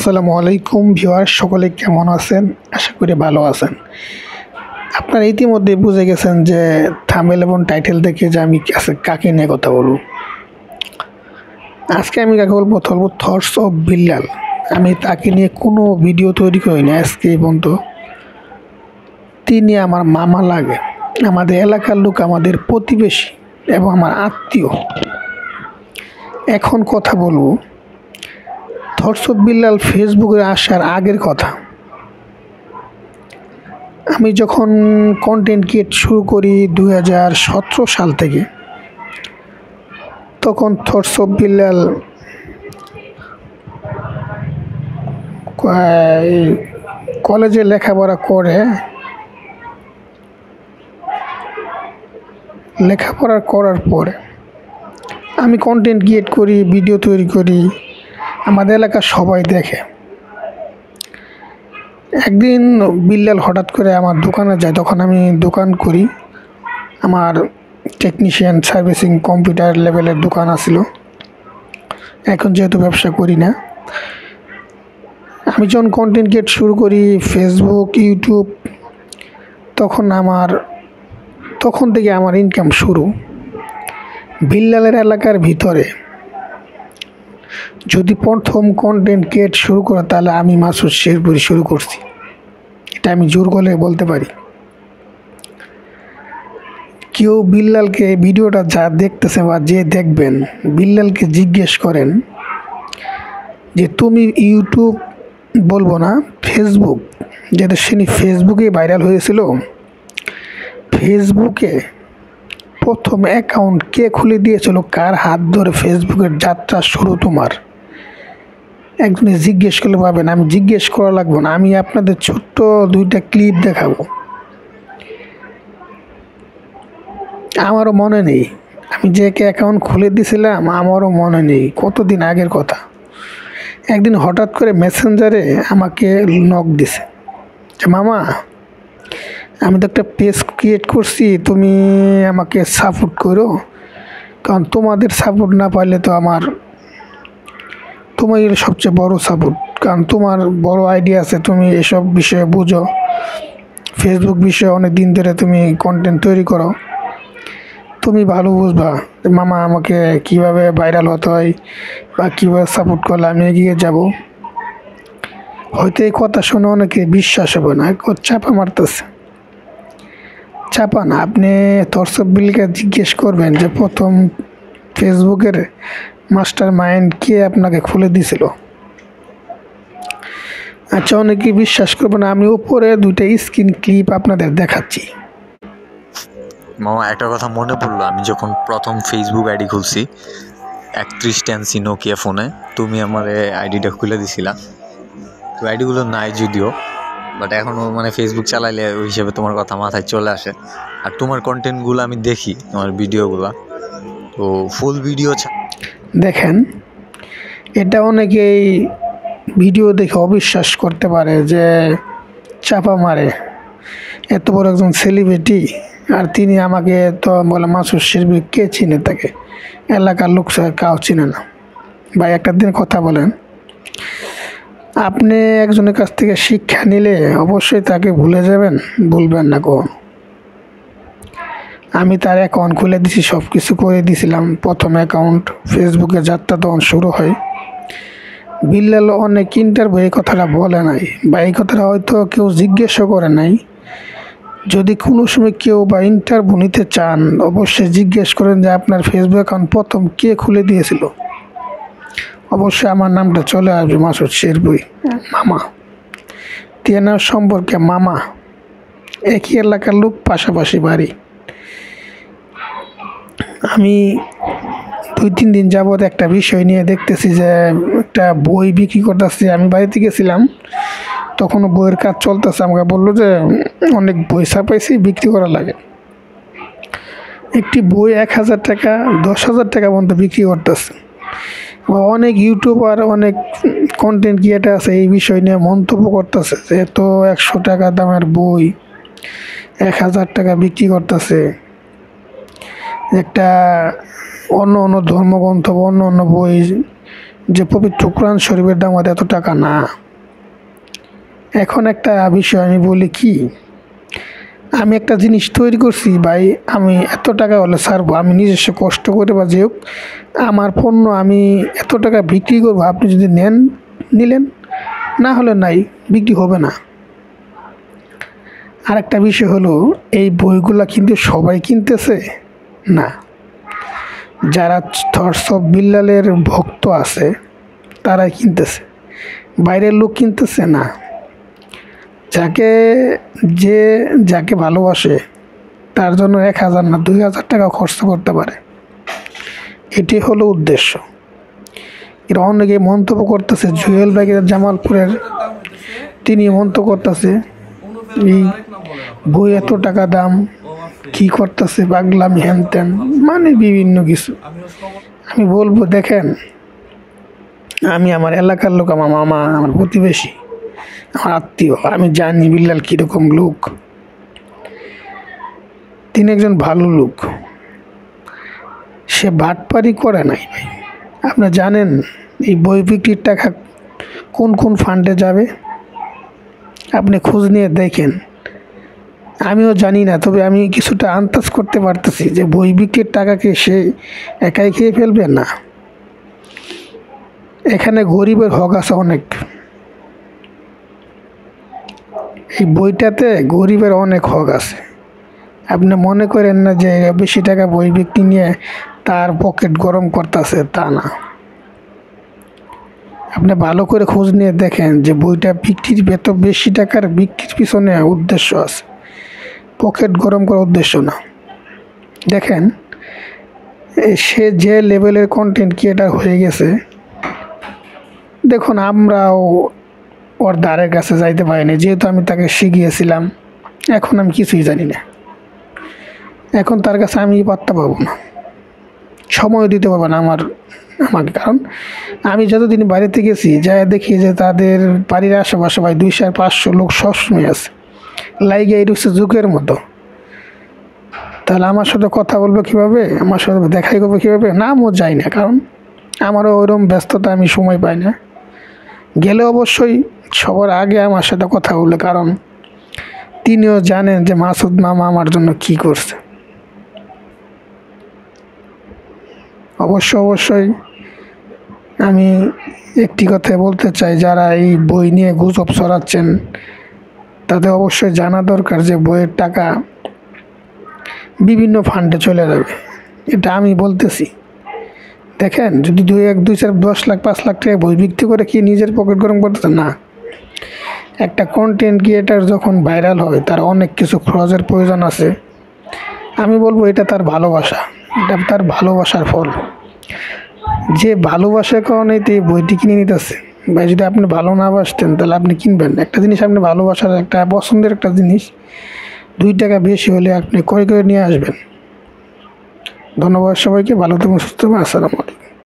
আসসালামু আলাইকুম ভিউয়ার, সকলে কেমন আছেন? আশা করি ভালো আছেন। আপনারা ইতিমধ্যে বুঝে গেছেন যে থাম্বনেল এবং টাইটেল দেখে যে আমি কাকে নিয়ে কথা বলব। আজকে আমি কাকে বলবো থটস অফ বিল্লাল। আমি তাকে নিয়ে কোনো ভিডিও তৈরি করিনি আজকে পর্যন্ত। তিনি আমার মামা লাগে, আমাদের এলাকার লোক, আমাদের প্রতিবেশী এবং আমার আত্মীয়। এখন কথা বলবো থটস অফ বিল্লাল ফেসবুকে আসার আগের কথা। আমি যখন কন্টেন্ট ক্রিয়েট শুরু করি 2017 সাল থেকে, তখন থটস অফ বিল্লাল কলেজে লেখাপড়া করার পরে আমি কন্টেন্ট ক্রিয়েট করি, ভিডিও তৈরি করি, আমাদের এলাকার সবাই দেখে। একদিন বিল্লাল হঠাৎ করে আমার দোকানে যায়, তখন আমি দোকান করি, আমার টেকনিশিয়ান সার্ভিসিং কম্পিউটার লেভেলের দোকান আছিল। এখন যেহেতু ব্যবসা করি না, আমি যখন কন্টেন্ট ক্রিয়েট শুরু করি ফেসবুক, ইউটিউব, তখন থেকে আমার ইনকাম শুরু। বিল্লালের এলাকার ভিতরে যদি প্রথম কন্টেন্ট ক্রিয়েট শুরু করে, তাহলে আমি মাসুদ শেরপুরি শুরু করছি। এটা আমি জোর গলায় বলতে পারি। কেউ বিল্লালকে, ভিডিওটা যা দেখতেছে বা যে দেখবেন, বিল্লালকে জিজ্ঞেস করেন যে তুমি ইউটিউব বলবো না, ফেসবুক, যেটা সেনি ফেসবুকে ভাইরাল হয়েছিল, ফেসবুকে প্রথম অ্যাকাউন্ট কে খুলে দিয়েছিল, কার হাত ধরে ফেসবুকের যাত্রা শুরু তোমার? একজনে জিজ্ঞেস করলে পাবেন, আমি জিজ্ঞেস করা লাগবো না, আমি আপনাদের ছোট্ট দুইটা ক্লিপ দেখাবো। আমারও মনে নেই আমি যে অ্যাকাউন্ট খুলে দিয়েছিলাম, আমারও মনে নেই, কতদিন আগের কথা। একদিন হঠাৎ করে মেসেঞ্জারে আমাকে নক দিছে যে মামা, আমি তো একটা পেজ ক্রিয়েট করছি, তুমি আমাকে সাপোর্ট করো, কারণ তোমাদের সাপোর্ট না পাইলে তো তোমার সবচেয়ে বড় সাপোর্ট, কারণ তোমার বড় আইডিয়া আছে, তুমি এসব বিষয়ে বুঝো, ফেসবুক বিষয়ে অনেক দিন ধরে তুমি কন্টেন্ট তৈরি করো, তুমি ভালো বুঝবা মামা আমাকে কিভাবে ভাইরাল হতে হয় বা কীভাবে সাপোর্ট করলে আমি এগিয়ে যাব। হয়তো এই কথা শুনে অনেকে বিশ্বাস হবে না, চাপা মারতেছে। চাপা না, আপনি থটস অফ বিল্লালকে জিজ্ঞেস করবেন যে প্রথম ফেসবুকের মাস্টার মাইন্ড কে আপনাকে খুলে দিয়েছিল। আচ্ছা, অনেকে বিশ্বাস করবে না, আমি উপরে দুইটা স্ক্রিন ক্লিপ আপনাদের দেখাচ্ছি। মামা, একটা কথা মনে পড়লো, আমি যখন প্রথম ফেসবুক আইডি খুলছি 3110 নোকিয়া ফোনে, তুমি আমার আইডিটা খুলে দিছিলা। তো আইডিগুলো নাই যদিও, বাট এখনও ফেসবুক চালাইলে ওই হিসেবে তোমার কথা মাথায় চলে আসে। আর তোমার কন্টেন্টগুলো আমি দেখি, তোমার ভিডিওগুলো, তো ফুল ভিডিও দেখেন, এটা অনেকেই ভিডিও দেখে অবিশ্বাস করতে পারে যে চাপা মারে, এত বড় একজন সেলিব্রিটি, আর তিনি আমাকে তো বলে মাসুদ শেরপুরি, কে চিনে তাকে? এলাকার লোক কাউ চিনে না। ভাই, একটা দিন কথা বলেন, আপনি একজনের কাছ থেকে শিক্ষা নিলে অবশ্যই তাকে ভুলে যাবেন, ভুলবেন না কখন। আমি তার অ্যাকাউন্ট খুলে দিছি, সব কিছু করে দিয়েছিলাম। প্রথম অ্যাকাউন্ট ফেসবুকে যাত্রা তখন শুরু হয়। বিল্লাল অনেক ইন্টারভিউ এই কথাটা বলে নাই, বা এই কথাটা হয়তো কেউ জিজ্ঞেসও করে নাই। যদি কোনো সময় কেউ বা ইন্টারভিউ নিতে চান, অবশ্যই জিজ্ঞেস করেন যে আপনার ফেসবুক অ্যাকাউন্ট প্রথম কে খুলে দিয়েছিল। অবশ্যই আমার নামটা চলে আসবে, মাসুদ শেরপুরি মামা। তেনার সম্পর্কে মামা, একই এলাকার লোক, পাশাপাশি বাড়ি। আমি 2-3 দিন যাবৎ একটা বিষয় নিয়ে দেখতেছি যে একটা বই বিক্রি করতেছি। আমি বাড়িতে গেছিলাম, তখনও বইয়ের কাজ চলতেছে। আমাকে বললো যে অনেক বই ছাপাইছি, বিক্রি করা লাগে। একটি বই 1000 টাকা, 10,000 টাকা পর্যন্ত বিক্রি করতেছে। অনেক ইউটিউবার, অনেক কন্টেন্ট ক্রিয়েটার আছে, এই বিষয় নিয়ে মন্তব্য করতেছে যে তো 100 টাকা দামের বই 1000 টাকা বিক্রি করতেছে। একটা অন্য ধর্মগ্রন্থ, অন্য বই যে পবিত্র কোরআন শরীফের দাম এত টাকা না। এখন একটা বিষয় আমি বলি কি, আমি একটা জিনিস তৈরি করছি ভাই, আমি এত টাকা হলে ছাড়বো, আমি নিজস্ব কষ্ট করে বা যে হোক আমার পণ্য আমি এত টাকা বিক্রি করবো, আপনি যদি নেন নিলেন, না হলে নাই, বিক্রি হবে না। আর একটা বিষয় হলো, এই বইগুলা কিন্তু সবাই কিনতেছে না। যারা থটস অফ বিল্লালের ভক্ত আছে তারাই কিনতেছে, বাইরের লোক কিনতেছে না। যাকে ভালোবাসে তার জন্য 1,000 না 2,000 টাকা খরচ করতে পারে, এটি হলো উদ্দেশ্য। এরা অনেকে মন্তব্য করতেছে, জুয়েল বাগের জামালপুরের তিনি মন্তব্য করতেছে এই বই এত টাকা দাম, কি করতেছে পাগলামি হ্যান ত্যান, মানে বিভিন্ন কিছু। আমি বলবো দেখেন, আমি আমার এলাকার লোক, আমার মামা, আমার প্রতিবেশী, আমার আত্মীয়, আমি জানি বিল্লাল কীরকম লোক। তিনি একজন ভালো লোক, সে বাটপারি করে নাই ভাই। আপনি জানেন এই বই বিক্রির টাকা কোন কোন ফান্ডে যাবে? আপনি খোঁজ নিয়ে দেখেন। আমিও জানি না, তবে আমি কিছুটা আন্দাজ করতে পারতেছি যে বই বিক্রির টাকাকে সে একাই খেয়ে ফেলবে না। এখানে গরিবের হক আছে অনেক, এই বইটাতে গরিবের অনেক হক আছে। আপনি মনে করেন না যে বেশি টাকা বই বিক্রি নিয়ে তার পকেট গরম করতেছে, তা না। আপনি ভালো করে খোঁজ নিয়ে দেখেন যে বইটা বিক্রির এত বেশি টাকার বিক্রির পিছনে উদ্দেশ্য আছে, পকেট গরম করার উদ্দেশ্য না। দেখেন সে যে লেভেলের কন্টেন্ট ক্রিয়েটার হয়ে গেছে, দেখুন আমরাও ওর দ্বারের কাছে যাইতে পারিনি, যেহেতু আমি তাকে শিখিয়েছিলাম। এখন আমি কিছুই জানি না, এখন তার কাছে আমি পাত্তা পাবো না, সময় দিতে পারবো না আমাকে। কারণ আমি যতদিন বাড়িতে গেছি যাই দেখি যে তাদের বাড়ির আশেপাশে ভাই 200-500 লোক সবসময় আছে, লাইগে এই হচ্ছে যুগের মতো। তাহলে আমার সাথে কথা বলবো কীভাবে, আমার সাথে দেখাই করবো কীভাবে? নামও যাই না, কারণ আমারও ওইরকম ব্যস্ততা, আমি সময় পাই না। গেলে অবশ্যই সবার আগে আমার সাথে কথা বলে, কারণ তিনিও জানেন যে মাসুদ মামা আমার জন্য কি করছে। অবশ্যই আমি একটি কথা বলতে চাই, যারা এই বই নিয়ে গুজব ছড়াচ্ছেন তাদের অবশ্যই জানা দরকার যে বইয়ের টাকা বিভিন্ন ফান্ডে চলে যাবে। এটা আমি বলতেছি। দেখেন, যদি 10 লাখ 5 লাখ টাকা বই বিক্রি করে কি নিজের পকেট গরম করতেছে না? একটা কন্টেন্ট ক্রিয়েটার যখন ভাইরাল হয় তার অনেক কিছু খরচের প্রয়োজন আছে। আমি বলবো এটা তার ভালোবাসা, এটা তার ভালোবাসার ফল। যে ভালোবাসার কারণে তো এই বইটি কিনে নিতেছে ভাই। যদি আপনি ভালো না বাসতেন তাহলে আপনি কিনবেন একটা জিনিস, আপনি ভালোবাসার একটা পছন্দের একটা জিনিস 2 টাকা বেশি হলে আপনি ক্রয় করে নিয়ে আসবেন। ধন্যবাদ সবাইকে, ভালো থাকুন, সুস্থ থাকুন, আসসালামু আলাইকুম।